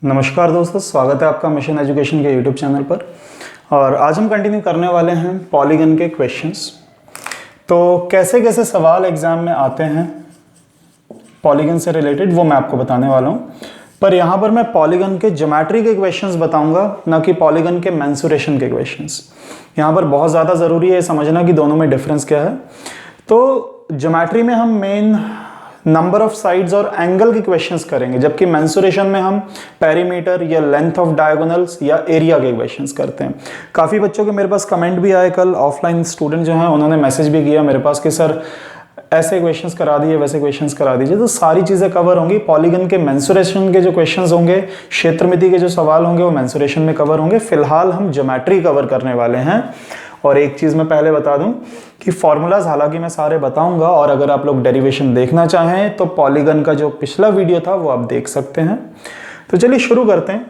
नमस्कार दोस्तों, स्वागत है आपका मिशन एजुकेशन के यूट्यूब चैनल पर। और आज हम कंटिन्यू करने वाले हैं पॉलीगन के क्वेश्चंस। तो कैसे कैसे सवाल एग्जाम में आते हैं पॉलीगन से रिलेटेड वो मैं आपको बताने वाला हूँ। पर यहाँ पर मैं पॉलीगन के ज्योमेट्री के क्वेश्चंस बताऊंगा, ना कि पॉलीगन के मेंसुरेशन के क्वेश्चंस। यहाँ पर बहुत ज़्यादा ज़रूरी है समझना कि दोनों में डिफरेंस क्या है। तो ज्योमेट्री में हम मेन नंबर ऑफ साइड्स और एंगल के क्वेश्चंस करेंगे, जबकि मेंसुरेशन में हम पेरीमीटर या लेंथ ऑफ डायगोनल्स या एरिया के क्वेश्चंस करते हैं। काफ़ी बच्चों के मेरे पास कमेंट भी आए, कल ऑफलाइन स्टूडेंट जो हैं उन्होंने मैसेज भी किया मेरे पास कि सर ऐसे क्वेश्चंस करा दिए, वैसे क्वेश्चंस करा दीजिए। तो सारी चीज़ें कवर होंगी। पॉलीगन के मेंसुरेशन के जो क्वेश्चंस होंगे, क्षेत्रमिति के जो सवाल होंगे वो मेंसुरेशन में कवर होंगे। फिलहाल हम ज्योमेट्री कवर करने वाले हैं। और एक चीज़ मैं पहले बता दूं कि फॉर्मूलाज हालांकि मैं सारे बताऊंगा, और अगर आप लोग डेरिवेशन देखना चाहें तो पॉलीगन का जो पिछला वीडियो था वो आप देख सकते हैं। तो चलिए शुरू करते हैं।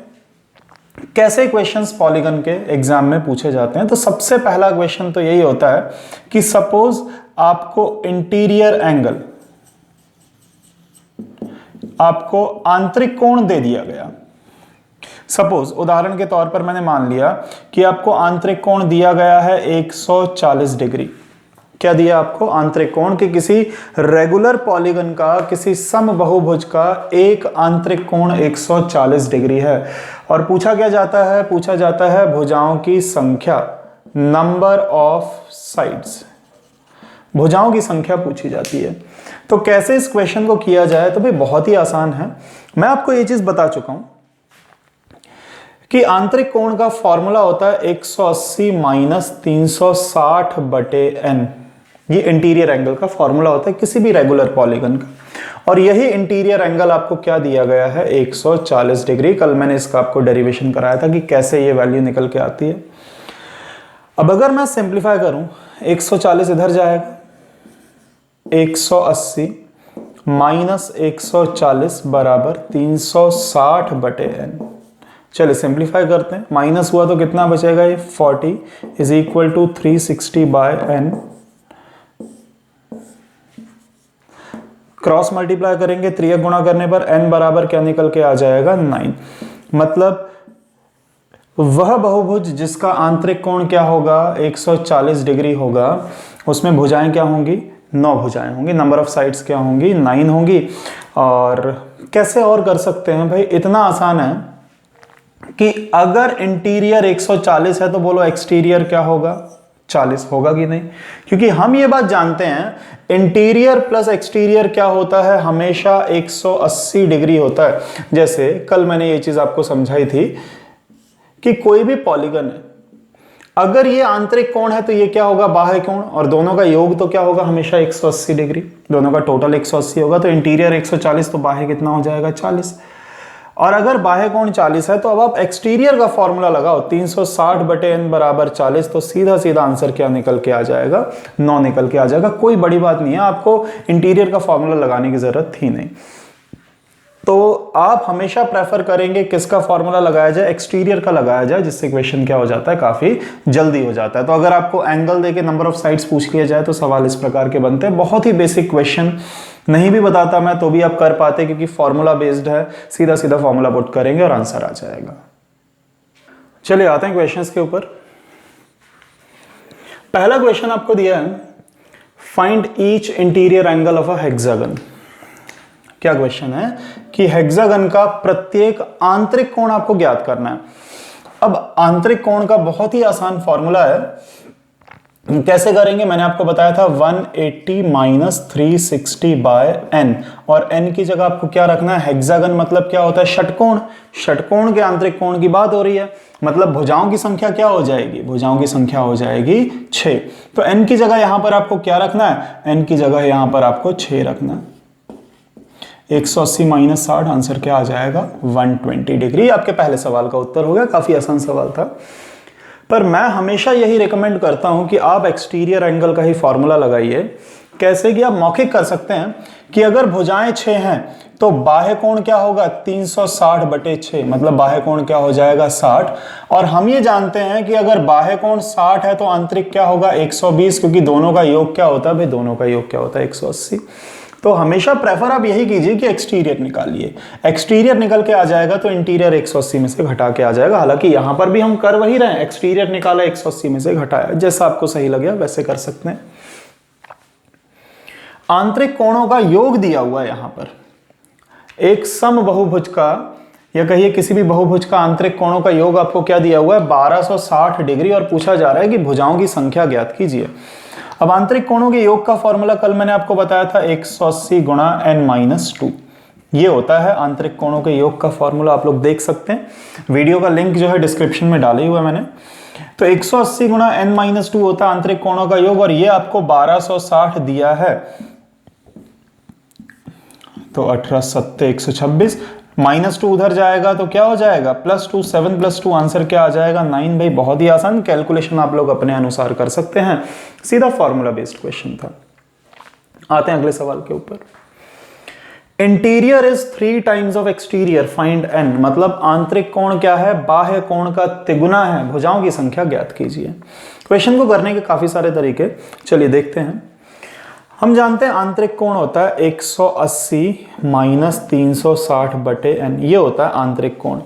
कैसे क्वेश्चंस पॉलीगन के एग्जाम में पूछे जाते हैं। तो सबसे पहला क्वेश्चन तो यही होता है कि सपोज आपको इंटीरियर एंगल, आपको आंतरिक कोण दे दिया गया। सपोज उदाहरण के तौर पर मैंने मान लिया कि आपको आंतरिक कोण दिया गया है 140 डिग्री। क्या दिया आपको? आंतरिक कोण के किसी रेगुलर पॉलीगन का, किसी समबाहुभुज का एक आंतरिक कोण 140 डिग्री है। और पूछा क्या जाता है? पूछा जाता है भुजाओं की संख्या, नंबर ऑफ साइड्स। भुजाओं की संख्या पूछी जाती है। तो कैसे इस क्वेश्चन को किया जाए? तो भाई बहुत ही आसान है। मैं आपको ये चीज बता चुका हूं कि आंतरिक कोण का फॉर्मूला होता है 180 माइनस 360 बटे n। ये इंटीरियर एंगल का फॉर्मूला होता है किसी भी रेगुलर पॉलीगन का। और यही इंटीरियर एंगल आपको क्या दिया गया है? 140 डिग्री। कल मैंने इसका आपको डेरिवेशन कराया था कि कैसे ये वैल्यू निकल के आती है। अब अगर मैं सिंप्लीफाई करूं, 140 इधर जाएगा, 180 माइनस 140 बराबर 360 बटे n। चलिए सिंप्लीफाई करते हैं। माइनस हुआ तो कितना बचेगा? ये 40 is equal to 360 by n। Cross multiply करेंगे, त्रियक गुणा करने पर n बराबर क्या निकल के आ जाएगा? 9। मतलब वह बहुभुज जिसका आंतरिक कोण क्या होगा? 140 डिग्री होगा, उसमें भुजाएं क्या होंगी? 9 भुजाएं होंगी। नंबर ऑफ साइड्स क्या होंगी? 9 होंगी। और कैसे और कर सकते हैं भाई? इतना आसान है कि अगर इंटीरियर 140 है तो बोलो एक्सटीरियर क्या होगा? 40 होगा कि नहीं? क्योंकि हम ये बात जानते हैं इंटीरियर प्लस एक्सटीरियर क्या होता है? हमेशा 180 डिग्री होता है। जैसे कल मैंने ये चीज आपको समझाई थी कि कोई भी पॉलीगन है, अगर ये आंतरिक कोण है तो ये क्या होगा? बाह्य कोण। और दोनों का योग तो क्या होगा? हमेशा 180 डिग्री। दोनों का टोटल 180 होगा। तो इंटीरियर 140 तो बाह्य कितना हो जाएगा? 40। और अगर बाह्य कोण 40 है तो अब आप एक्सटीरियर का फॉर्मूला लगाओ, 360 बटे n बराबर 40। तो सीधा सीधा आंसर क्या निकल के आ जाएगा? 9 निकल के आ जाएगा। कोई बड़ी बात नहीं है, आपको इंटीरियर का फॉर्मूला लगाने की जरूरत थी नहीं। तो आप हमेशा प्रेफर करेंगे किसका फॉर्मूला लगाया जाए? एक्सटीरियर का लगाया जाए, जिससे क्वेश्चन क्या हो जाता है? काफी जल्दी हो जाता है। तो अगर आपको एंगल देके नंबर ऑफ साइड्स पूछ लिया जाए तो सवाल इस प्रकार के बनते हैं। बहुत ही बेसिक क्वेश्चन, नहीं भी बताता मैं तो भी आप कर पाते, क्योंकि फॉर्मूला बेस्ड है। सीधा सीधा फॉर्मूला पुट करेंगे और आंसर आ जाएगा। चलिए आते हैं क्वेश्चंस के ऊपर। पहला क्वेश्चन आपको दिया है, find each interior angle of a hexagon. क्या क्वेश्चन है कि हेक्सागन का प्रत्येक आंतरिक कोण आपको ज्ञात करना है। अब आंतरिक कोण का बहुत ही आसान फॉर्मूला है। कैसे करेंगे? मैंने आपको बताया था 180 माइनस 360 बाय n। और n की जगह आपको क्या रखना है? हेक्सागन मतलब क्या होता है? षटकोण। षटकोण के आंतरिक कोण की बात हो रही है, मतलब भुजाओं की संख्या क्या हो जाएगी? भुजाओं की संख्या हो जाएगी 6। तो n की जगह यहां पर आपको क्या रखना है? n की जगह यहां पर आपको 6 रखना है। 180 माइनस 60, आंसर क्या आ जाएगा? 120 डिग्री। आपके पहले सवाल का उत्तर हो गया। काफी आसान सवाल था। पर मैं हमेशा यही रिकमेंड करता हूं कि आप एक्सटीरियर एंगल का ही फॉर्मूला लगाइए। कैसे कि आप मौखिक कर सकते हैं कि अगर भुजाएं 6 हैं तो बाह्य कोण क्या होगा? 360 बटे 6। मतलब बाह्य कोण क्या हो जाएगा? 60। और हम ये जानते हैं कि अगर बाह्य कोण 60 है तो आंतरिक क्या होगा? 120, क्योंकि दोनों का योग क्या होता है भाई? दोनों का योग क्या होता है? 180। तो हमेशा प्रेफर आप यही कीजिए कि एक्सटीरियर निकालिए। एक्सटीरियर निकल के आ जाएगा तो इंटीरियर 180 में से घटा के आ जाएगा। हालांकि यहां पर भी हम कर वही रहे हैं, एक्सटीरियर निकाला 180 में से घटाया, जैसा आपको सही लगे वैसे कर सकते हैं। आंतरिक कोणों का योग दिया हुआ है यहां पर। एक सम बहुभुज का या कहिए किसी भी बहुभुज का आंतरिक कोणों का योग आपको क्या दिया हुआ है, 1260 डिग्री, और पूछा जा रहा है कि भुजाओं की संख्या ज्ञात कीजिए। अब आंतरिक कोणों के योग का फॉर्मूला कल मैंने आपको बताया था 180 गुणा n-2, ये होता है आंतरिक कोणों के योग का फॉर्मूला। आप लोग देख सकते हैं, वीडियो का लिंक जो है डिस्क्रिप्शन में डाले हुआ है मैंने। तो 180 गुणा n-2 होता है आंतरिक कोणों का योग, और ये आपको 1260 दिया है। तो 18 7 126, -2 उधर जाएगा तो क्या हो जाएगा, +2, 7 + 2 आंसर क्या आ जाएगा, 9। भाई बहुत ही आसान, कैलकुलेशन आप लोग अपने अनुसार कर सकते हैं, सीधा फॉर्मूला बेस्ड क्वेश्चन था। आते हैं अगले सवाल के ऊपर। Interior is 3 times of exterior, find n, मतलब आंतरिक कोण क्या है, बाह्य कोण का तिगुना है, भुजाओं की संख्या ज्ञात कीजिए। क्वेश्चन को करने के काफी सारे तरीके, चलिए देखते हैं। हम जानते हैं आंतरिक कोण होता है 180 - 360 बटे n, ये होता है आंतरिक कोण।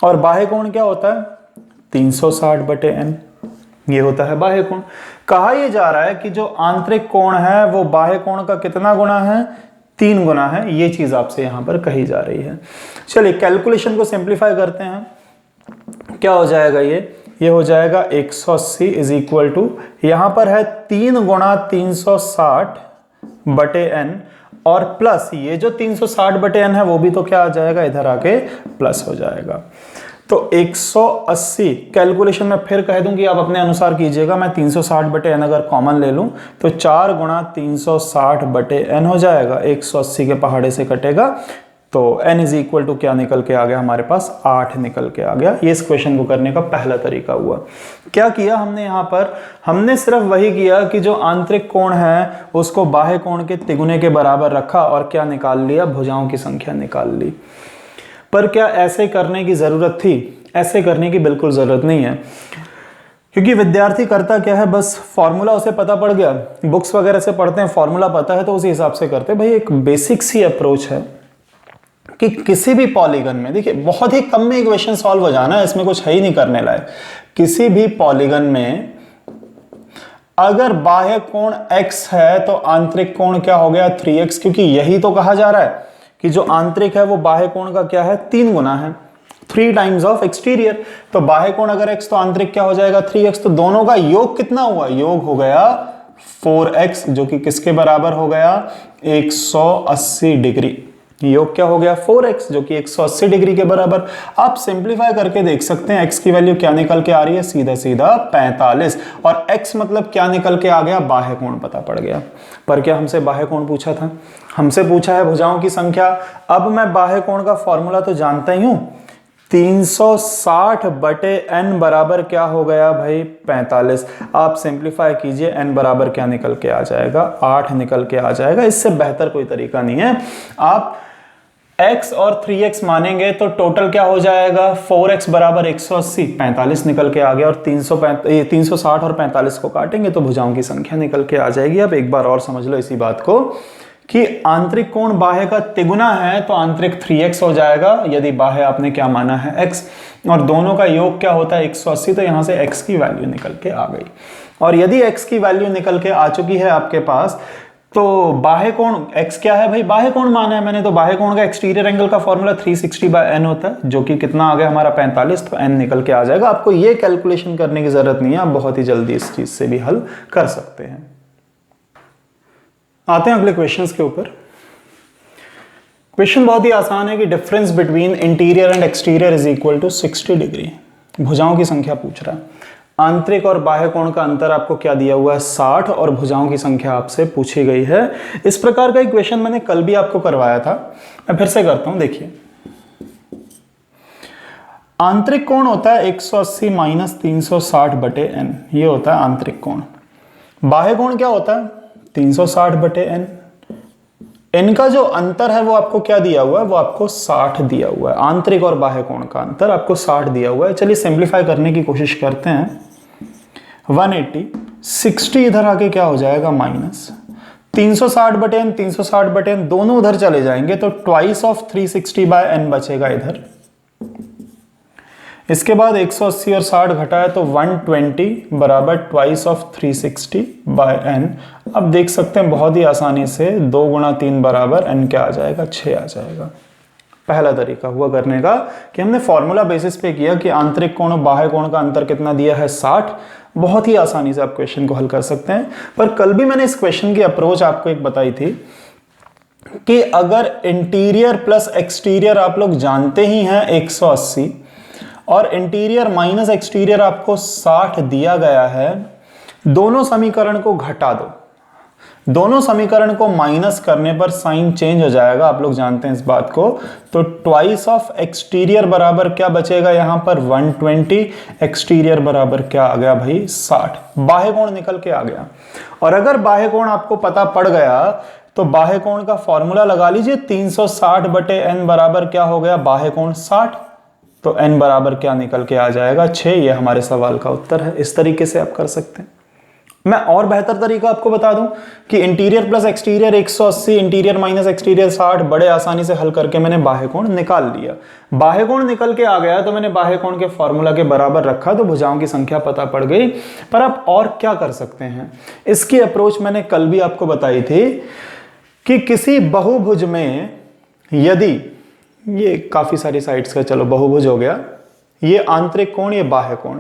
और बाह्य कोण क्या होता है, 360 बटे n, ये होता है बाह्य कोण। कहा यह जा रहा है कि जो आंतरिक कोण है वो बाह्य कोण का कितना गुना है, 3 गुना है, ये चीज आपसे यहां पर कही जा रही है। चलिए कैलकुलेशन को सिंप्लीफाई करते हैं, क्या हो जाएगा, ये हो जाएगा 180 इज इक्वल टू, यहां पर है 3 गुणा 360 बटे n, और प्लस ये जो 360 बटे n है वो भी तो क्या आ जाएगा, इधर आके प्लस हो जाएगा। तो 180 कैलकुलेशन में फिर कह दूं कि आप अपने अनुसार कीजिएगा। मैं 360 बटे n अगर कॉमन ले लूं तो 4 गुणा 360 बटे n हो जाएगा, 180 के पहाड़े से कटेगा तो n इज इक्वल टू क्या निकल के आ गया हमारे पास, 8 निकल के आ गया। ये इस क्वेश्चन को करने का पहला तरीका हुआ। क्या किया हमने यहाँ पर, हमने सिर्फ वही किया कि जो आंतरिक कोण है उसको बाह्य कोण के तिगुने के बराबर रखा और क्या निकाल लिया, भुजाओं की संख्या निकाल ली। पर क्या ऐसे करने की जरूरत थी, ऐसे करने की बिल्कुल जरूरत नहीं है, क्योंकि विद्यार्थी करता क्या है, बस फॉर्मूला उसे पता पड़ गया, बुक्स वगैरह से पढ़ते हैं, फॉर्मूला पता है तो उसी हिसाब से करते हैं। भाई एक बेसिक सी अप्रोच है कि किसी भी पॉलीगन में, देखिए बहुत ही कम में इक्वेशन सॉल्व हो जाना है, इसमें कुछ है ही नहीं करने लायक। किसी भी पॉलीगन में अगर बाह्य कोण x है तो आंतरिक कोण क्या हो गया, 3x, क्योंकि यही तो कहा जा रहा है कि जो आंतरिक है वो बाह्य कोण का क्या है, 3 गुना है, 3 टाइम्स ऑफ एक्सटीरियर। तो बाह्य कोण अगर x तो आंतरिक क्या हो जाएगा, 3x। तो दोनों का योग कितना हुआ, योग हो गया 4x, जो कि किसके बराबर हो गया, 180 डिग्री। योग क्या हो गया, 4x, जो कि 180 डिग्री के बराबर। आप सिंप्लीफाई करके देख सकते हैं x की वैल्यू क्या निकल के आ रही है, सीधा सीधा 45, और x मतलब क्या निकल के आ गया, बाह्य कोण पता पड़ गया। पर क्या हमसे बाह्य कोण पूछा था, हमसे पूछा है भुजाओं की संख्या। अब मैं बाह्य कोण का फॉर्मूला तो जानता ही हूं, 360 बटे n बराबर क्या हो गया भाई, 45। आप सिंप्लीफाई कीजिए, n बराबर क्या निकल के आ जाएगा, 8 निकल के आ जाएगा। इससे बेहतर कोई तरीका नहीं है। आप x और 3x मानेंगे तो टोटल क्या हो जाएगा, 4x बराबर 180, 45 निकल के आ गया, और 360 और 45 को काटेंगे तो भुजाओं की संख्या निकल के आ जाएगी। अब एक बार और समझ लो इसी बात को कि आंतरिक कोण बाह्य का तिगुना है तो आंतरिक 3x हो जाएगा, यदि बाह्य आपने क्या माना है, x, और दोनों का योग क्या होता है 180, तो यहां से x की वैल्यू निकल के आ गई। और यदि x की वैल्यू निकल के आ चुकी है आपके पास, तो बाह्य कोण x क्या है भाई, बाह्य कोण माना है मैंने, तो बाह्य कोण का एक्सटीरियर एंगल का फॉर्मूला 360/n होता है, जो कि कितना आ गया हमारा 45, तो n निकल के आ जाएगा। आपको ये कैलकुलेशन करने की जरूरत नहीं है, आप बहुत ही जल्दी इस चीज से भी हल कर सकते हैं। आते हैं अगले क्वेश्चंस के ऊपर। क्वेश्चन बहुत ही आसान है कि difference between interior and exterior is equal to 60 degree. भुजाओं की संख्या पूछ रहा है। आंतरिक और बाह्य कोण का अंतर आपको क्या दिया हुआ है, 60, और भुजाओं की संख्या आपसे पूछी गई है। इस प्रकार का इक्वेशन मैंने कल भी आपको करवाया था, मैं फिर से करता हूं। देखिए, आंतरिक कोण होता है 180 - 360 बटे n, ये होता है आंतरिक कोण। बाह्य कोण क्या होता है, 360 बटे n। इनका जो अंतर है वो आपको क्या दिया हुआ है, वो आपको 60 दिया हुआ है। आंतरिक और बाह्य कोण का अंतर आपको 60 दिया हुआ है। चलिए सिंप्लीफाई करने की कोशिश करते हैं। 180, 60 इधर आके क्या हो जाएगा, माइनस, 360/n 360/n दोनों उधर चले जाएंगे तो ट्वाइस ऑफ 360/n बचेगा इधर। इसके बाद 180 और 60 घटाए तो 120 बराबर ट्वाइस ऑफ 360/n। अब देख सकते हैं बहुत ही आसानी से 2 गुणा 3 बराबर n क्या आ जाएगा, 6 आ जाएगा। पहला तरीका हुआ करने का कि हमने फॉर्मूला बेसिस पे किया कि आंतरिक कोण और बाह्य कोण का अंतर कितना दिया है, 60। बहुत ही आसानी से आप क्वेश्चन को हल कर सकते हैं। पर कल भी मैंने इस क्वेश्चन की अप्रोच आपको एक बताई थी कि अगर इंटीरियर प्लस एक्सटीरियर आप लोग जानते ही हैं 180 और इंटीरियर माइनस एक्सटीरियर आपको 60 दिया गया है, दोनों समीकरण को घटा दो। दोनों समीकरण को माइनस करने पर साइन चेंज हो जाएगा, आप लोग जानते हैं इस बात को। तो ट्वाइस ऑफ एक्सटीरियर बराबर क्या बचेगा यहां पर 120, एक्सटीरियर बराबर क्या आ गया भाई 60। बाह्य कोण निकल के आ गया। और अगर बाह्य कोण आपको पता पड़ गया तो बाह्य कोण का फॉर्मूला लगा लीजिए, 360/n बराबर क्या हो गया, बाह्य कोण 60। तो n बराबर क्या निकल के आ जाएगा, 6। ये हमारे सवाल का उत्तर है। इस तरीके से आप कर सकते हैं। मैं और बेहतर तरीका आपको बता दूं कि interior plus exterior 180, interior minus exterior 60, बड़े आसानी से हल करके मैंने बाह्य कोण निकाल लिया। बाह्य कोण निकल के आ गया तो मैंने बाह्य कोण के फॉर्मूला के बराबर रखा तो भुजाओं की संख्या पता पड़ गई। पर आप और क्या कर सकते हैं, इसकी अप्रोच मैंने कल भी आपको बताई थी कि किसी बहुभुज में यदि ये काफी सारी साइड्स का चलो बहुभुज हो गया, ये आंतरिक कोण, ये बाह्य कोण,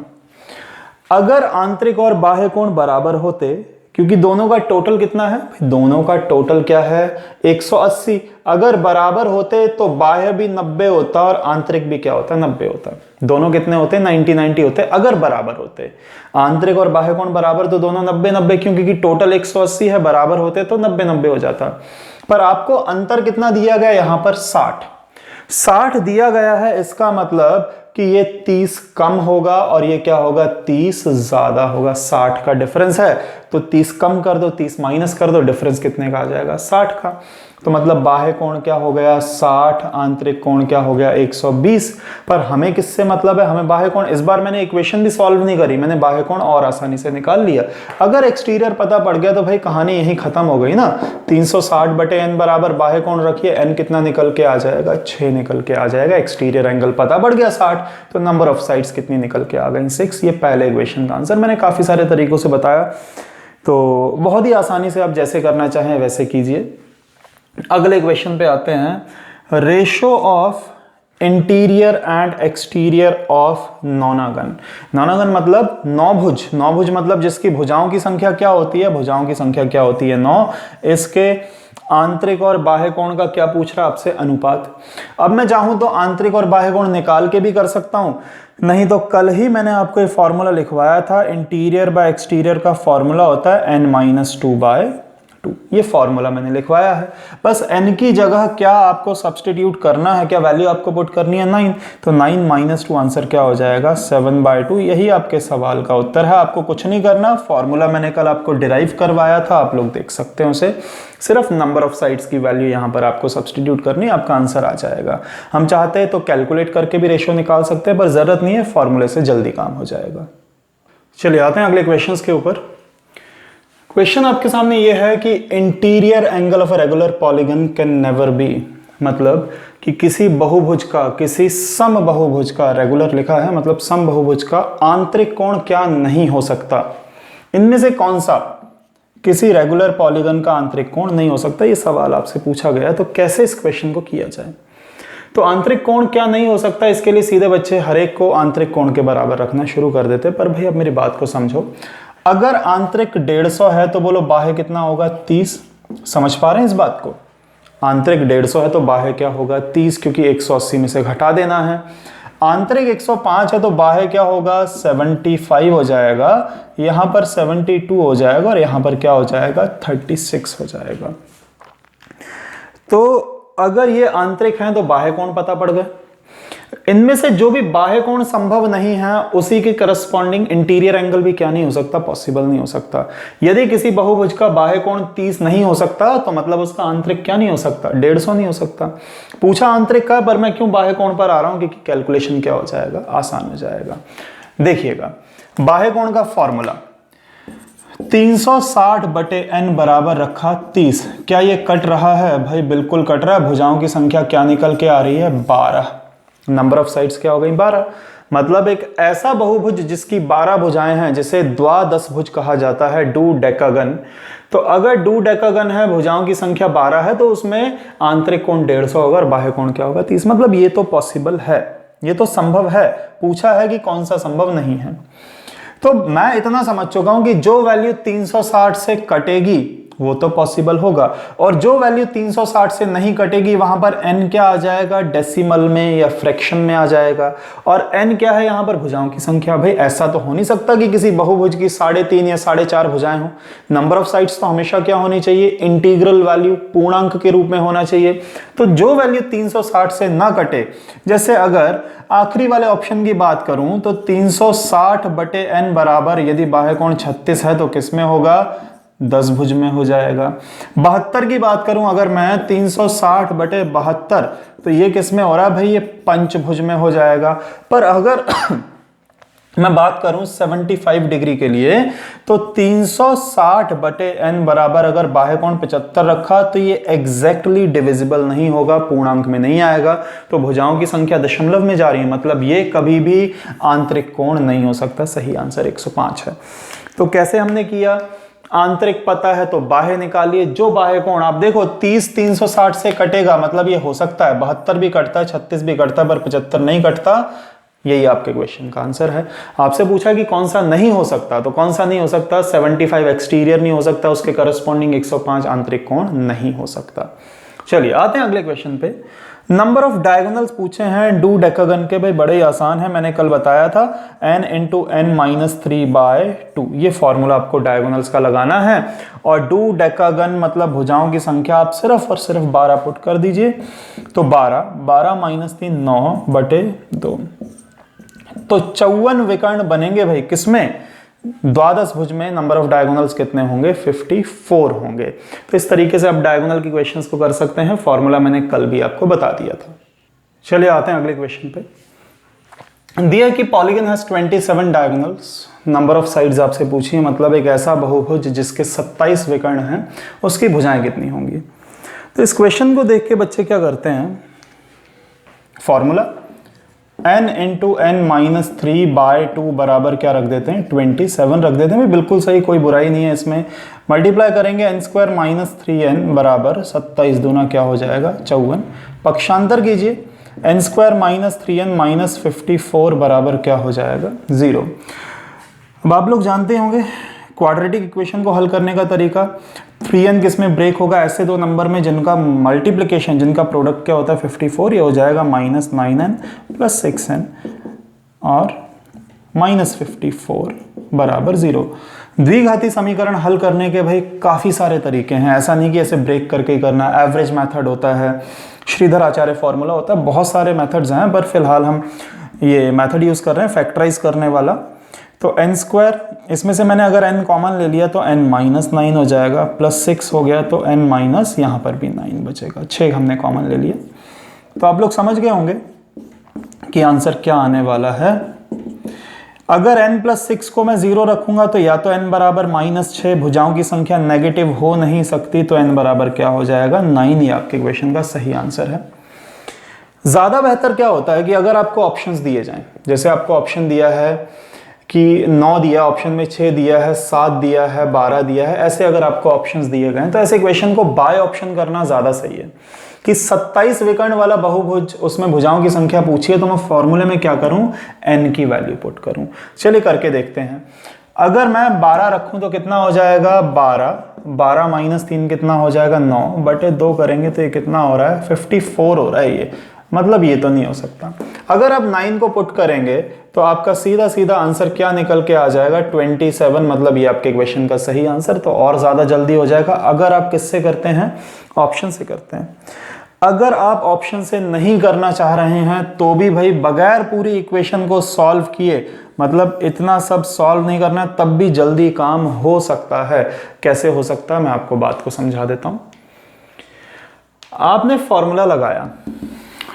अगर आंतरिक और बाह्य कोण बराबर होते, क्योंकि दोनों का टोटल कितना है, दोनों का टोटल क्या है 180, अगर बराबर होते तो बाह्य भी 90 होता और आंतरिक भी क्या होता 90 होता। दोनों कितने होते 90-90 होते अगर बराबर होते। आंतरिक और बाह्य कोण बराबर तो दोनों 90-90, क्योंकि टोटल 180 है, बराबर होते तो 90-90 हो जाता। पर आपको अंतर कितना दिया गया यहां पर 60 दिया गया है। इसका मतलब कि ये 30 कम होगा और ये क्या होगा 30 ज्यादा होगा। 60 का डिफरेंस है तो 30 कम कर दो, 30 माइनस कर दो, डिफरेंस कितने का आ जाएगा 60 का। तो मतलब बाह्य कोण क्या हो गया 60, आंतरिक कोण क्या हो गया 120। पर हमें किससे मतलब है, हमें बाह्य कोण। इस बार मैंने इक्वेशन भी सॉल्व नहीं करी, मैंने बाह्य कोण और आसानी से निकाल लिया। अगर एक्सटीरियर पता पड़ गया तो भाई कहानी यहीं खत्म हो गई ना। 360/n बराबर बाह्य कोण रखिए, n कितना निकल के आ जाएगा 6 निकल के आ जाएगा। एक्सटीरियर एंगल पता पड़ गया 60, तो नंबर ऑफ साइड्स कितनी निकल के आ गई 6। ये पहले इक्वेशन का आंसर मैंने काफी सारे तरीकों से बताया, तो बहुत ही आसानी से आप जैसे करना चाहें वैसे कीजिए। अगले क्वेश्चन पे आते हैं। Ratio of interior and exterior of nonagon. Nonagon मतलब नौभुज। नौभुज मतलब जिसकी भुजाओं की संख्या क्या होती है, भुजाओं की संख्या क्या होती है 9। इसके आंतरिक और बाह्य कोण का क्या पूछ रहा है आपसे, अनुपात। अब मैं चाहूं तो आंतरिक और बाह्य कोण निकाल के भी कर सकता हूं, नहीं तो कल ही मैंने आपको ये फॉर्मूला लिखवाया था, इंटीरियर बाय एक्सटीरियर का फॉर्मूला होता है n-2/2। ये फॉर्मूला मैंने लिखवाया है। बस n की जगह क्या आपको सब्स्टिट्यूट करना है, क्या वैल्यू आपको पुट करनी है 9, तो 9 - 2 आंसर क्या हो जाएगा 7/2। यही आपके सवाल का उत्तर है। आपको कुछ नहीं करना, फॉर्मूला मैंने कल आपको डिराइव करवाया था, आप लोग देख सकते हैं उसे। सिर्फ नंबर ऑफ साइड्स की वैल्यू यहां पर आपको सब्स्टिट्यूट करनी है, आपका आंसर आ जाएगा। हम चाहते हैं तो कैलकुलेट करके भी रेशियो निकाल सकते हैं, पर जरूरत नहीं है, फॉर्मूले से जल्दी काम हो जाएगा। चलिए आते हैं अगले क्वेश्चन के ऊपर। क्वेश्चन आपके सामने यह है कि interior angle of a regular polygon can never be, मतलब कि किसी बहुभुज का, किसी सम बहुभुज का, रेगुलर लिखा है मतलब सम बहुभुज का आंतरिक कोण क्या नहीं हो सकता। इनमें से कौन सा किसी रेगुलर पॉलीगन का आंतरिक कोण नहीं हो सकता, ये सवाल आपसे पूछा गया है। तो कैसे इस क्वेश्चन को किया जाए। तो आंतरिक कोण क्या नहीं हो सकता, इसके लिए सीधे बच्चे हर एक को आंतरिक कोण के बराबर रखना शुरू कर देते। पर भाई अब मेरी बात को समझो, अगर आंतरिक 150 है तो बोलो बाह्य कितना होगा 30। समझ पा रहे हैं इस बात को। आंतरिक 150 है तो बाह्य क्या होगा 30, क्योंकि 180 में से घटा देना है। आंतरिक 105 है तो बाह्य क्या होगा 75 हो जाएगा, यहां पर 72 हो जाएगा और यहां पर क्या हो जाएगा 36 हो जाएगा। तो अगर ये आंतरिक है तो बाह्य कोण पता पड़ गए। इनमें से जो भी बाह्य कोण संभव नहीं है उसी के करस्पॉन्डिंग इंटीरियर एंगल भी क्या नहीं हो सकता, पॉसिबल नहीं हो सकता। यदि किसी बहुभुज का बाह्य कोण 30 नहीं हो सकता तो मतलब उसका आंतरिक क्या नहीं हो सकता 150 नहीं हो सकता। पूछा आंतरिक का, पर मैं क्यों बाह्य कोण पर आ रहा हूं, क्योंकि कैलकुलेशन क्या हो जाएगा आसान हो जाएगा। देखिएगा बाह्य कोण का फॉर्मूला, 360 बटे n बराबर रखा 30। क्या ये कट रहा है? भाई बिल्कुल कट रहा है। भुजाओं की संख्या क्या निकल के आ रही है? 12। नंबर ऑफ साइड्स क्या हो गई? 12। मतलब एक ऐसा बहुभुज जिसकी 12 भुजाएं हैं, जिसे द्वादशभुज कहा जाता है, डूडेकागन। तो अगर डूडेकागन है, भुजाओं की संख्या 12 है, तो उसमें आंतरिक कोण 150 होगा और बाह्य कोण क्या होगा? 30। मतलब ये तो पॉसिबल है, ये तो संभव है। पूछा है कि कौन सा संभव नहीं है। तो मैं इतना समझ चुका हूं कि जो वैल्यू 360 से कटेगी वो तो पॉसिबल होगा, और जो वैल्यू 360 से नहीं कटेगी वहां पर n क्या आ जाएगा? डेसिमल में या फ्रैक्शन में आ जाएगा। और n क्या है यहां पर? भुजाओं की संख्या। भाई ऐसा तो हो नहीं सकता कि किसी बहुभुज की 3.5 या 4.5 भुजाएं हो। नंबर ऑफ साइड्स तो हमेशा क्या होनी चाहिए? इंटीग्रल वैल्यू, पूर्णांक के रूप में होना चाहिए। तो जो वैल्यू 360 से ना कटे, जैसे अगर आखिरी वाले ऑप्शन की बात करूं तो 360 बटे n बराबर, यदि बाह्य कोण 36 है तो किसमें होगा? 10 भुज में हो जाएगा। 72 की बात करूं अगर मैं, 360 बटे 72, तो ये किस में हो रहा है भाई? ये पंचभुज में हो जाएगा। पर अगर मैं बात करूं 75 डिग्री के लिए, तो 360 बटे n बराबर अगर बाह्य कोण 75 रखा तो ये एग्जैक्टली डिविजिबल नहीं होगा, पूर्णांक में नहीं आएगा। तो भुजाओं की संख्या दशमलव में जा रही है, मतलब ये कभी भी आंतरिक कोण नहीं हो सकता। सही आंसर 105 है। तो कैसे हमने किया? आंतरिक पता है तो बाह्य निकालिए। जो बाह्य कोण आप देखो 30 360 से कटेगा, मतलब ये हो सकता है 72 भी कटता है, 36 भी कटता है, पर 75 नहीं कटता। यही आपके क्वेश्चन का आंसर है। आपसे पूछा कि कौन सा नहीं हो सकता, तो कौन सा नहीं हो सकता? 75 एक्सटीरियर नहीं हो सकता, उसके करस्पॉन्डिंग 105 आंतरिक कोण नहीं हो सकता। चलिए आते हैं अगले क्वेश्चन पे। नंबर ऑफ डायगोनल्स पूछे हैं डूडेकागन के। भाई बड़े ही आसान है, मैंने कल बताया था n इंटू n माइनस 3/2। ये फॉर्मूला आपको डायगोनल्स का लगाना है। और डूडेकागन मतलब भुजाओं की संख्या आप सिर्फ और सिर्फ 12 पुट कर दीजिए। तो 12 माइनस 3 9 बटे 2। तो 54 विकर्ण बनेंगे भाई किसमें? द्वादश भुज में। नंबर ऑफ डायगोनल्स कितने होंगे? 54 होंगे। तो इस तरीके से आप डायगोनल की क्वेश्चंस को कर सकते हैं। फॉर्मूला मैंने कल भी आपको बता दिया था। चलिए आते हैं अगले क्वेश्चन पे। दिया कि polygon has 27 diagonals. Number of sides आपसे पूछिए, मतलब एक ऐसा बहुभुज जिसके 27 विकर्ण हैं, उसकी भुजाएं कितनी होंगी? तो इस क्वेश्चन को देख के बच्चे क्या करते हैं? Formula n into n minus 3/2 बराबर क्या रख देते हैं? 27 रख देते हैं। बिल्कुल सही, कोई बुराई नहीं है इसमें। मल्टीप्लाई करेंगे n स्क्वायर माइनस 3n बराबर 27 दूना क्या हो जाएगा? 54। पक्षांतर कीजिए, n square minus 3n minus 54 बराबर क्या हो जाएगा? 0। अब आप लोग जानते होंगे क्वाड्रेटिक इक्वेशन को हल करने का तरीका। 3n किस में ब्रेक होगा? ऐसे दो नंबर में जिनका मल्टीप्लिकेशन, जिनका प्रोडक्ट क्या होता है? 54। ये हो जाएगा माइनस 9n प्लस 6n और माइनस 54 बराबर 0। द्विघाती समीकरण हल करने के भाई काफ़ी सारे तरीके हैं। ऐसा नहीं कि ऐसे ब्रेक करके ही करना। एवरेज मेथड होता है, श्रीधर आचार्य फॉर्मूला होता है, बहुत सारे मेथड्स हैं, पर फिलहाल हम ये मेथड यूज़ कर रहे हैं फैक्टराइज करने वाला। तो n स्क्वायर, इसमें से मैंने अगर n कॉमन ले लिया तो n माइनस 9 हो जाएगा, प्लस 6 हो गया तो n माइनस यहाँ पर भी 9 बचेगा। 6 हमने कॉमन ले लिया। तो आप लोग समझ गए होंगे कि आंसर क्या आने वाला है। अगर n प्लस 6 को मैं 0 रखूंगा तो या तो n बराबर -6, भुजाओं की संख्या नेगेटिव हो नहीं सकती, तो n बराबर क्या हो जाएगा? 9। ये आपके क्वेश्चन का सही आंसर है। ज़्यादा बेहतर क्या होता है कि अगर आपको ऑप्शंस दिए जाएं, जैसे आपको ऑप्शन दिया है कि 9 दिया, ऑप्शन में 6 दिया है, 7 दिया है, 12 दिया है, ऐसे अगर आपको ऑप्शंस दिए गए तो ऐसे क्वेश्चन को बाय ऑप्शन करना ज़्यादा सही है। कि 27 विकर्ण वाला बहुभुज, उसमें भुजाओं की संख्या पूछी है तो मैं फॉर्मूले में क्या करूं? n की वैल्यू पुट करूं। चलिए करके देखते हैं। अगर मैं 12 रखूं तो कितना हो जाएगा? 12 माइनस 3 कितना हो जाएगा? 9 बटे 2 करेंगे तो ये कितना हो रहा है? 54 हो रहा है ये। मतलब ये तो नहीं हो सकता। अगर आप 9 को पुट करेंगे तो आपका सीधा सीधा आंसर क्या निकल के आ जाएगा? 27। मतलब ये आपके क्वेश्चन का सही आंसर। तो और ज़्यादा जल्दी हो जाएगा अगर आप किससे करते हैं? ऑप्शन से करते हैं। अगर आप ऑप्शन से नहीं करना चाह रहे हैं तो भी भाई बगैर पूरी इक्वेशन को सॉल्व किए, मतलब इतना सब सॉल्व नहीं करना, तब भी जल्दी काम हो सकता है। कैसे हो सकता है मैं आपको बात को समझा देता हूं। आपने फॉर्मूला लगाया,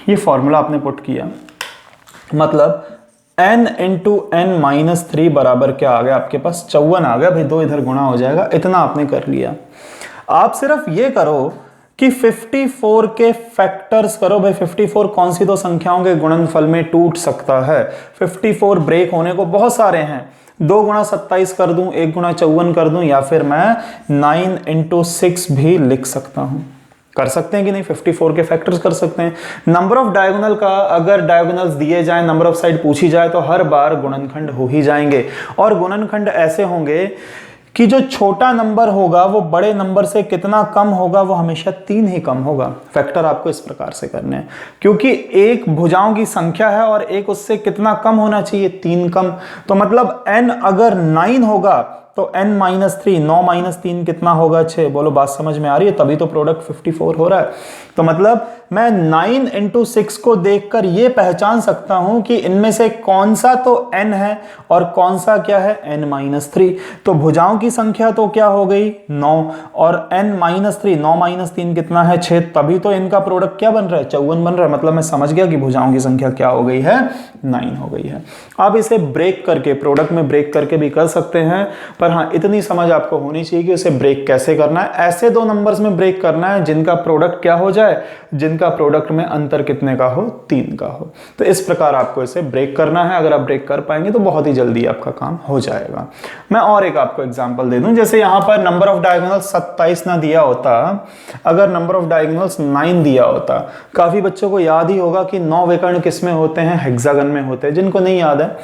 ये फॉर्मूला आपने पुट किया, मतलब n इंटू एन माइनस 3 बराबर क्या आ गया आपके पास 54 आ गया भाई, 2 इधर गुणा हो जाएगा, इतना आपने कर लिया। आप सिर्फ ये करो कि 54 के फैक्टर्स करो भाई, 54 कौन सी दो संख्याओं के गुणनफल में टूट सकता है। 54 ब्रेक होने को बहुत सारे हैं, 2 गुणा 27 कर दूं, 1 गुणा 54 कर दूं, या फिर मैं 9 इंटू 6 भी लिख सकता हूं। कर सकते हैं कि नहीं, 54 के फैक्टर्स कर सकते हैं। नंबर ऑफ डायगोनल का अगर डायगोनल्स दिए जाएं, नंबर ऑफ साइड पूछी जाए तो हर बार गुणनखंड हो ही जाएंगे, और गुणनखंड ऐसे होंगे कि जो छोटा नंबर होगा वो बड़े नंबर से कितना कम होगा, वो हमेशा 3 ही कम होगा। फैक्टर आपको इस प्रकार से करने हैं, क्योंकि एक भुजाओं की संख्या है और एक उससे कितना कम होना चाहिए, 3 कम। तो मतलब n अगर 9 होगा तो n माइनस 3, 9 माइनस 3 कितना होगा, 6। बोलो बात समझ में आ रही है, तभी तो प्रोडक्ट 54 हो रहा है। तो मतलब मैं 9 इंटू 6 को देखकर ये पहचान सकता हूं कि इनमें से कौन सा तो n है और कौन सा क्या है, n माइनस 3। तो भुजाओं की संख्या तो क्या हो गई 9, और n माइनस 3, 9 माइनस 3 कितना है 6, तभी तो इनका प्रोडक्ट क्या बन रहा है, 54 बन रहा है। मतलब मैं समझ गया कि भुजाओं की संख्या क्या हो गई है, 9 हो गई है। आप इसे ब्रेक करके, प्रोडक्ट में ब्रेक करके भी कर सकते हैं, पर हाँ इतनी समझ आपको होनी चाहिए कि उसे ब्रेक कैसे करना है। ऐसे दो नंबर्स में ब्रेक करना है जिनका प्रोडक्ट क्या हो जाए, जिनका प्रोडक्ट में अंतर कितने का हो, 3 का हो। तो इस प्रकार आपको इसे ब्रेक करना है। अगर आप ब्रेक कर पाएंगे तो बहुत ही जल्दी आपका काम हो जाएगा। मैं और एक आपको एग्जांपल दे दूं, जैसे यहां पर नंबर ऑफ डायगोनल्स 27 ना दिया होता, अगर नंबर ऑफ डायगोनल्स 9 दिया होता। काफी बच्चों को याद ही होगा कि 9 विकर्ण किसमें होते हैं, हेक्सागन में होते हैं। जिनको नहीं याद है,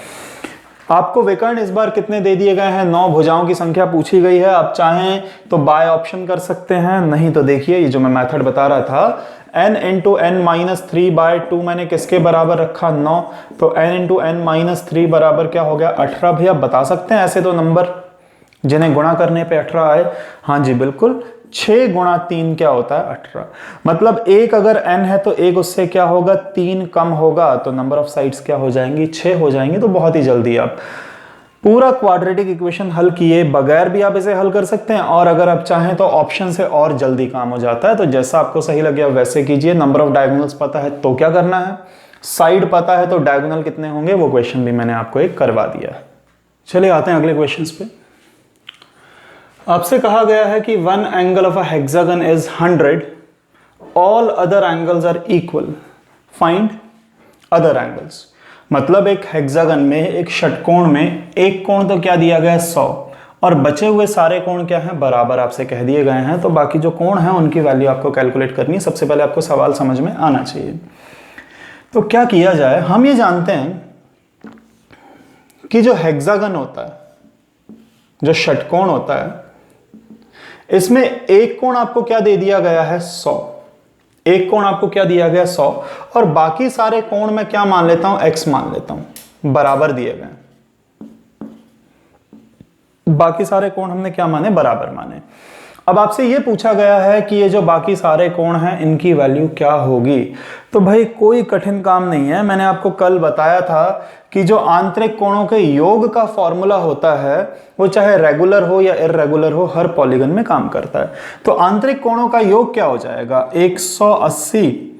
आपको विकर्ण इस बार कितने दे दिए गए हैं, 9 भुजाओं की संख्या पूछी गई है। आप चाहें तो बाय ऑप्शन कर सकते हैं, नहीं तो देखिए ये जो मैं मेथड बता रहा था, n into n minus 3 by 2 मैंने किसके बराबर रखा, 9। तो n इंटू एन माइनस 3 बराबर क्या हो गया, 18। भैया बता सकते हैं ऐसे दो नंबर जिन्हें गुणा करने पे 18 आए? हाँ जी बिल्कुल, 6 गुणा 3 क्या होता है, 18। मतलब एक अगर n है तो एक उससे क्या होगा, 3 कम होगा, तो नंबर ऑफ साइड्स क्या हो जाएंगी, 6 हो जाएंगी। तो बहुत ही जल्दी आप पूरा क्वाड्रेटिक इक्वेशन हल किए बगैर भी आप इसे हल कर सकते हैं, और अगर आप चाहें तो ऑप्शन से और जल्दी काम हो जाता है। तो जैसा आपको सही लगे वैसे कीजिए। नंबर ऑफ डायगोनल्स पता है तो क्या करना है, साइड पता है तो डायगोनल कितने होंगे, वो क्वेश्चन भी मैंने आपको एक करवा दिया है। चलिए आते हैं अगले क्वेश्चन पे। आपसे कहा गया है कि one angle of a hexagon is 100, all other angles are equal, find other angles. मतलब एक हेक्सागन में, एक षटकोण में एक कोण तो क्या दिया गया है 100, और बचे हुए सारे कोण क्या हैं, बराबर आपसे कह दिए गए हैं। तो बाकी जो कोण हैं उनकी वैल्यू आपको कैलकुलेट करनी है। सबसे पहले आपको सवाल समझ में आना चाहिए। तो क्या किया जाए, हम ये जानते हैं कि जो हेक्सागन होता है, जो षटकोण होता है, इसमें एक कोण आपको क्या दे दिया गया है, 100। एक कोण आपको क्या दिया गया, 100, और बाकी सारे कोण मैं क्या मान लेता हूं, x मान लेता हूं, बराबर दिए गए। बाकी सारे कोण हमने क्या माने, बराबर माने। अब आपसे यह पूछा गया है कि ये जो बाकी सारे कोण हैं इनकी वैल्यू क्या होगी। तो भाई कोई कठिन काम नहीं है। मैंने आपको कल बताया था कि जो आंतरिक कोणों के योग का फॉर्मूला होता है वो चाहे रेगुलर हो या इररेगुलर हो, हर पॉलीगन में काम करता है। तो आंतरिक कोणों का योग क्या हो जाएगा, 180।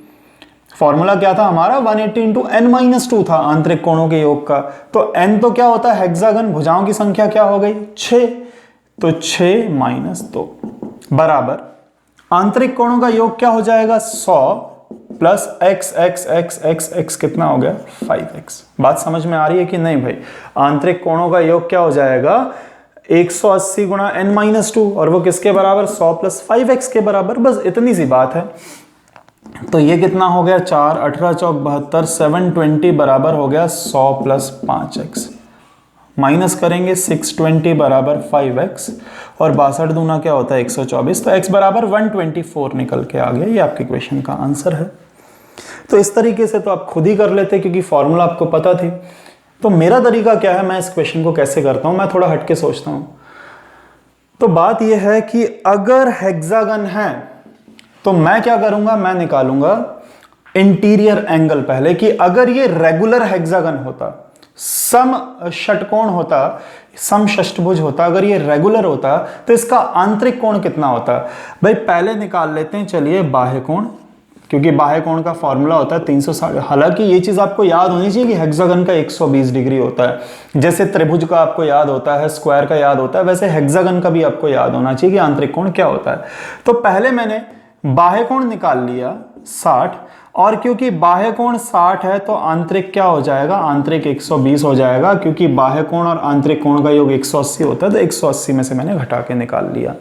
फॉर्मूला क्या था हमारा, 180 इंटू एन माइनस 2 था आंतरिक कोणों के योग का। तो n तो क्या होता है, हेक्सागन, भुजाओं की संख्या क्या हो गई, 6। तो 6 माइनस 2 बराबर आंतरिक कोणों का योग क्या हो जाएगा, 100 plus x x x x x कितना हो गया, 5x। बात समझ में आ रही है कि नहीं भाई। आंतरिक कोणों का योग क्या हो जाएगा, 180 गुणा n माइनस 2, और वो किसके बराबर, 100 प्लस 5x के बराबर। बस इतनी सी बात है। तो ये कितना हो गया, 4 18 चौक 72, 720 बराबर हो गया 100 प्लस 5x। माइनस करेंगे 620 बराबर 5x, और 62 दूना क्या होता है, 124। तो x बराबर 124 निकल के आ गया। ये आपके क्वेश्चन का आंसर है। तो इस तरीके से तो आप खुद ही कर लेते क्योंकि फॉर्मूला आपको पता थी। तो मेरा तरीका क्या है, मैं इस क्वेश्चन को कैसे करता हूं, मैं थोड़ा हटके सोचता हूं। तो बात यह है कि अगर हेक्सागन है तो मैं क्या करूंगा, मैं निकालूंगा इंटीरियर एंगल पहले, कि अगर ये रेगुलर हेक्सागन होता, सम षटकोण होता, सम षष्ठभुज होता, अगर ये रेगुलर होता तो इसका आंतरिक कोण कितना होता। भाई पहले निकाल लेते हैं, चलिए बाह्य कोण। क्योंकि बाह्य कोण का फॉर्मूला होता है 360। हालांकि ये चीज आपको याद होनी चाहिए कि हेक्सागन का 120 डिग्री होता है। जैसे त्रिभुज का आपको याद होता है, स्क्वायर का याद होता है, वैसे हेक्सागन का भी आपको याद होना चाहिए कि आंतरिक कोण क्या होता है। तो पहले मैंने बाह्य कोण निकाल लिया 60, और क्योंकि बाह्य कोण 60 है तो आंतरिक क्या हो जाएगा, आंतरिक 120 हो जाएगा, क्योंकि बाह्य कोण और आंतरिक कोण का योग 180 होता है, तो 180 में से मैंने घटा के निकाल लिया।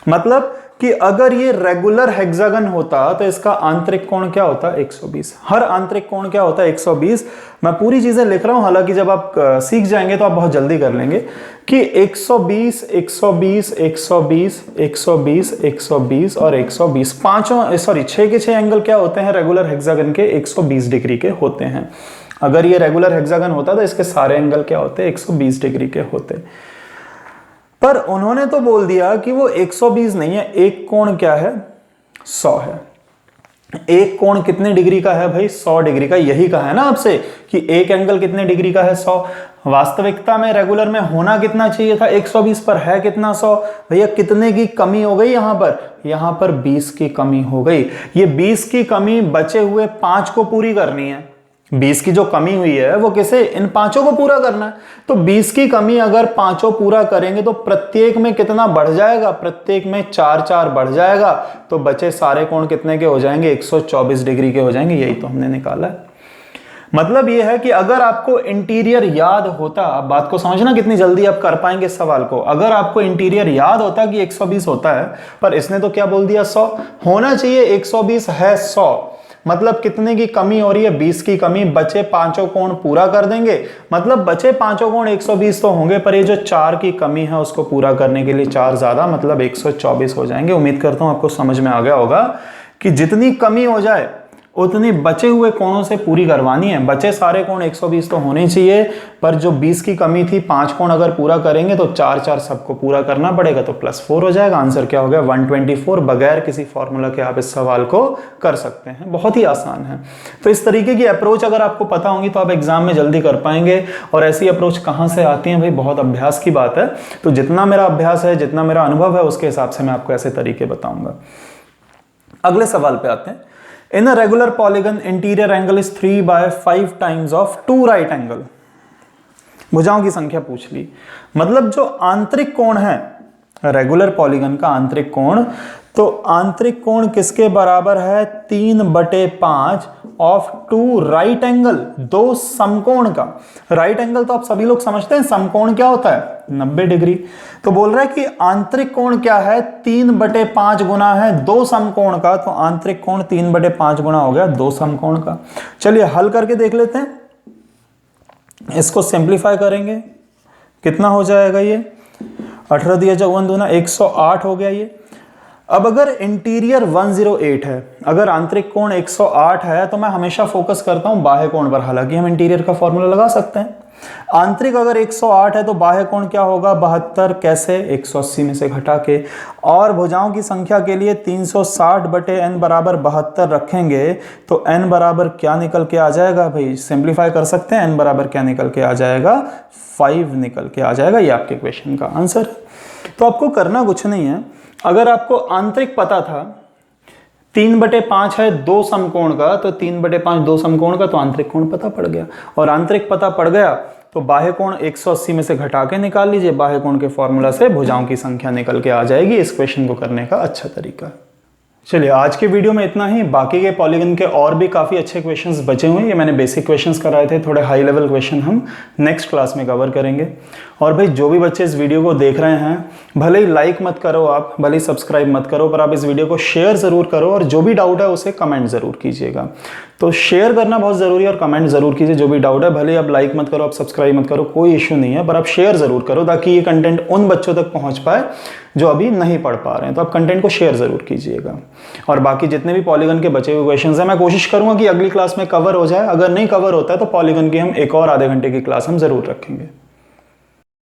मतलब कि अगर ये रेगुलर हेक्सागन होता तो इसका आंतरिक कोण क्या होता, 120। हर आंतरिक कोण क्या होता है, 120। मैं पूरी चीजें लिख रहा हूं, हालांकि जब आप सीख जाएंगे तो आप बहुत जल्दी कर लेंगे कि 120, 120, 120, 120, 120 और 120, पांचों 6 के 6 एंगल क्या होते हैं, रेगुलर हेक्सागन के 120 डिग्री के होते हैं। अगर ये रेगुलर हेक्सागन होता तो इसके सारे एंगल क्या होते, 120 डिग्री के होते। पर उन्होंने तो बोल दिया कि वो 120 नहीं है, एक कोण क्या है, 100 है। एक कोण कितने डिग्री का है भाई, 100 डिग्री का। यही कहा है ना आपसे कि एक एंगल कितने डिग्री का है, 100। वास्तविकता में रेगुलर में होना कितना चाहिए था, 120, पर है कितना, 100। भैया कितने की कमी हो गई यहां पर 20 की कमी हो गई। ये 20 की कमी बचे हुए 5 को पूरी करनी है। 20 की जो कमी हुई है वो किसे, इन पांचों को पूरा करना है। तो 20 की कमी अगर पांचों पूरा करेंगे तो प्रत्येक में कितना बढ़ जाएगा, प्रत्येक में 4 4 बढ़ जाएगा। तो बचे सारे कोण कितने के हो जाएंगे, 124 डिग्री के हो जाएंगे। यही तो हमने निकाला है। मतलब यह है कि अगर आपको इंटीरियर याद होता, बात को समझना कितनी जल्दी आप कर पाएंगे इस सवाल को। अगर आपको इंटीरियर याद होता कि 120 होता है, पर इसने तो क्या बोल दिया, 100 होना चाहिए, 120 है 100। मतलब कितने की कमी हो रही है, 20 की कमी। बचे पांचों कोण पूरा कर देंगे, मतलब बचे पांचों कोण 120 तो होंगे, पर ये जो 4 की कमी है उसको पूरा करने के लिए 4 ज्यादा, मतलब 124 हो जाएंगे। उम्मीद करता हूं आपको समझ में आ गया होगा कि जितनी कमी हो जाए उतनी बचे हुए कोणों से पूरी करवानी है। बचे सारे कोण 120 तो होने चाहिए, पर जो 20 की कमी थी, 5 कोण अगर पूरा करेंगे तो 4 4 सबको पूरा करना पड़ेगा, तो +4 हो जाएगा। आंसर क्या हो गया, 124। बगैर किसी फॉर्मूला के आप इस सवाल को कर सकते हैं, बहुत ही आसान है। तो इस तरीके की अप्रोच अगर आपको पता होंगी तो आप एग्जाम में जल्दी कर पाएंगे। और ऐसी अप्रोच कहां से आती है भाई, बहुत अभ्यास की बात है। तो जितना मेरा अभ्यास है, जितना मेरा अनुभव है, उसके हिसाब से मैं आपको ऐसे तरीके बताऊंगा। अगले सवाल पे आते हैं। In a regular polygon, interior angle is 3/5 times of 2 right angle. भुजाओं की संख्या पूछ ली। मतलब जो आंतरिक कोण है रेगुलर पॉलीगन का आंतरिक कोण, तो आंतरिक कोण किसके बराबर है, 3/5 ऑफ 2 राइट एंगल, 2 समकोण का। राइट एंगल तो आप सभी लोग समझते हैं, समकोण क्या होता है, 90 डिग्री। तो बोल रहा है कि आंतरिक कोण क्या है, 3/5 गुना है 2 समकोण का। तो आंतरिक कोण 3/5 गुना हो गया 2 समकोण का। चलिए हल करके देख लेते हैं। इसको सिंप्लीफाई करेंगे, कितना हो जाएगा, ये 18 दिया 54 दूना 108 हो गया ये। अब अगर इंटीरियर 108 है, अगर आंतरिक कोण 108 है, तो मैं हमेशा फोकस करता हूं बाह्य कोण पर। हालांकि हम इंटीरियर का फॉर्मूला लगा सकते हैं। आंतरिक अगर 108 है तो बाह्य कोण क्या होगा, 72। कैसे, 180 में से घटा के। और भुजाओं की संख्या के लिए 360/n बराबर 72 रखेंगे, तो n बराबर क्या निकल के आ जाएगा भाई, सिंप्लीफाई कर सकते हैं। n बराबर क्या निकल के आ जाएगा, 5 निकल के आ जाएगा। ये आपके क्वेश्चन का आंसर। तो आपको करना कुछ नहीं है। अगर आपको आंतरिक पता था 3/5 है 2 समकोण का, तो 3/5 2 समकोण का, तो आंतरिक कोण पता पड़ गया। और आंतरिक पता पड़ गया तो बाह्य कोण 180 में से घटा के निकाल लीजिए। बाह्य कोण के फॉर्मूला से भुजाओं की संख्या निकल के आ जाएगी। इस क्वेश्चन को करने का अच्छा तरीका। चलिए आज के वीडियो में इतना ही। बाकी के पॉलीगन के और भी काफ़ी अच्छे क्वेश्चंस बचे हुए हैं। ये मैंने बेसिक क्वेश्चंस कराए थे, थोड़े हाई लेवल क्वेश्चन हम नेक्स्ट क्लास में कवर करेंगे। और भाई जो भी बच्चे इस वीडियो को देख रहे हैं, भले ही लाइक मत करो आप, भले ही सब्सक्राइब मत करो, पर आप इस वीडियो को शेयर ज़रूर करो। और जो भी डाउट है उसे कमेंट ज़रूर कीजिएगा। तो शेयर करना बहुत ज़रूरी है और कमेंट ज़रूर कीजिए जो भी डाउट है। भले ही आप लाइक मत करो, आप सब्सक्राइब मत करो, कोई इशू नहीं है, पर आप शेयर ज़रूर करो ताकि ये कंटेंट उन बच्चों तक पहुँच पाए जो अभी नहीं पढ़ पा रहे हैं। तो आप कंटेंट को शेयर ज़रूर कीजिएगा। और बाकी जितने भी पॉलीगन के बचे हुए क्वेश्चंस हैं, मैं कोशिश करूंगा कि अगली क्लास में कवर हो जाए। अगर नहीं कवर होता है तो पॉलीगन की हम एक और आधे घंटे की क्लास हम ज़रूर रखेंगे।